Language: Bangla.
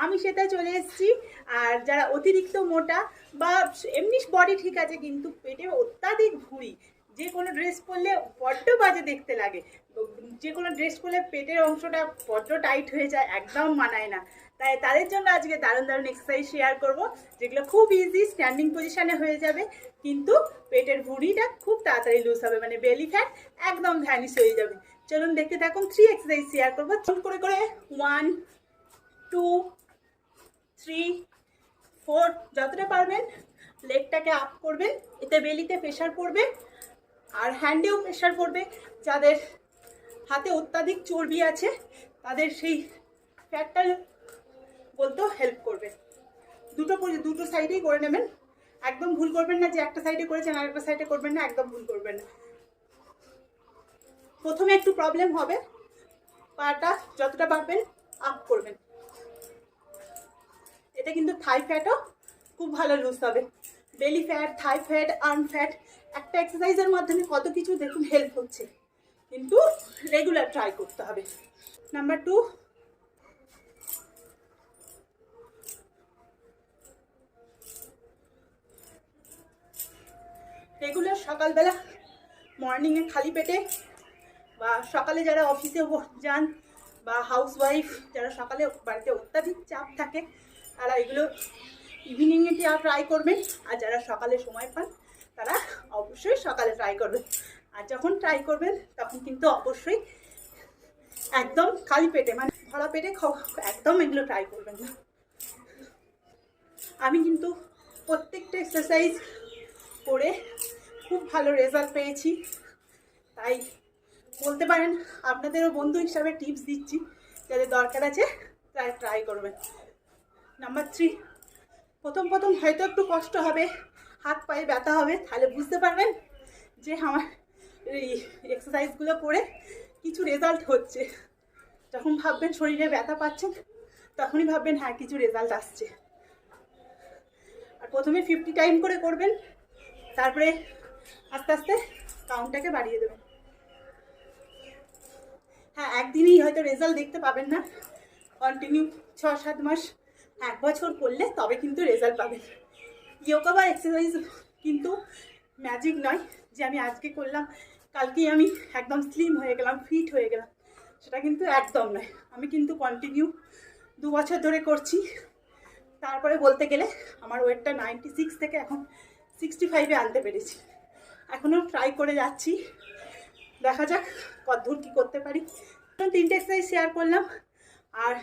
আমি সেটা চলে এসেছি। আর যারা অতিরিক্ত মোটা বা এমনি বডি ঠিক আছে কিন্তু পেটে অত্যাধিক ভুঁড়ি, যে কোনো ড্রেস পরলে বড্ড বাজে দেখতে লাগে, যে কোনো ড্রেস পরলে পেটের অংশটা বড্ড টাইট হয়ে যায়, একদম মানায় না। তাই তাদের জন্য আজকে দারুণ দারুণ এক্সারসাইজ শেয়ার করব, যেগুলো খুব ইজি, স্ট্যান্ডিং পজিশনে হয়ে যাবে, কিন্তু পেটের ভুঁড়িটা খুব তাড়াতাড়ি লুজ হবে, মানে বেলি ফ্যাট একদম ভ্যানিশ হয়ে যাবে। চলুন দেখতে থাকুন। 3 এক্সারসাইজ শেয়ার করবো করে করে। 1 2 3 4, যতটা পারবেন লেগটাকে আপ করবেন, এতে বেলিতে প্রেশার পড়বে আর হ্যান্ডেও প্রেশার পড়বে। যাদের হাতে অত্যাধিক চর্বি আছে তাদের সেই ফ্যাটটা বলতেও হেল্প করবে। দুটো সাইডেই করে নেবেন, একদম ভুল করবেন না যে একটা সাইডে করেছেন আর একটা সাইডে করবেন না, একদম ভুল করবেন না। প্রথমে একটু প্রবলেম হবে, পাটা যতটা পারবেন আপ করবেন, এতে কিন্তু থাই ফ্যাটও খুব ভালো লুজ হবে। বেলি ফ্যাট, থাই ফ্যাট, আর্ম ফ্যাট, একটা এক্সারসাইজের মাধ্যমে কত কিছু দেখুন হেল্প হচ্ছে, কিন্তু রেগুলার ট্রাই করতে হবে। নাম্বার 2, রেগুলার সকালবেলা মর্নিংয়ে খালি পেটে, বা সকালে যারা অফিসে যান বা হাউসওয়াইফ যারা সকালে বাড়িতে অত্যাধিক চাপ থাকে তারা এগুলো ইভিনিংয়ে ট্রাই করবেন। আর যারা সকালে সময় পান তারা অবশ্যই সকালে ট্রাই করবেন। আর যখন ট্রাই করবেন তখন কিন্তু অবশ্যই একদম খালি পেটে, মানে ভরা পেটে একদম এগুলো ট্রাই করবেন না। আমি কিন্তু প্রত্যেকটা এক্সারসাইজ করে খুব ভালো রেজাল্ট পেয়েছি, তাই বলতে পারেন আপনাদেরও বন্ধু হিসাবে টিপস দিচ্ছি, যাদের দরকার আছে তাই ট্রাই করবেন। নাম্বার 3, প্রথম হয়তো একটু কষ্ট হবে, হাত পায়ে ব্যথা হবে, তাহলে বুঝতে পারবেন যে আমার এই এক্সারসাইজগুলো করে কিছু রেজাল্ট হচ্ছে। যখন ভাববেন শরীরে ব্যথা পাচ্ছেন তখনই ভাববেন হ্যাঁ কিছু রেজাল্ট আসছে। আর প্রথমে 50 টাইম করে করবেন, তারপরে আস্তে আস্তে কাউন্টটাকে বাড়িয়ে দেবেন। হ্যাঁ, একদিনেই হয়তো রেজাল্ট দেখতে পাবেন না, কন্টিনিউ 6-7 মাস 1 বছর করলে তবে কিন্তু রেজাল্ট পাবেন। ইয়োগা বা এক্সারসাইজ কিন্তু ম্যাজিক নয় যে আমি আজকে করলাম কালকেই আমি একদম স্লিম হয়ে গেলাম, ফিট হয়ে গেলাম, সেটা কিন্তু একদম নয়। আমি কিন্তু কন্টিনিউ 2 বছর ধরে করছি, তারপরে বলতে গেলে আমার ওয়েটটা 96 থেকে এখন 65-এ আনতে পেরেছি। এখনও ট্রাই করে যাচ্ছি, দেখা যাক কতদূর কী করতে পারি। 3টে এক্সারসাইজ শেয়ার করলাম। আর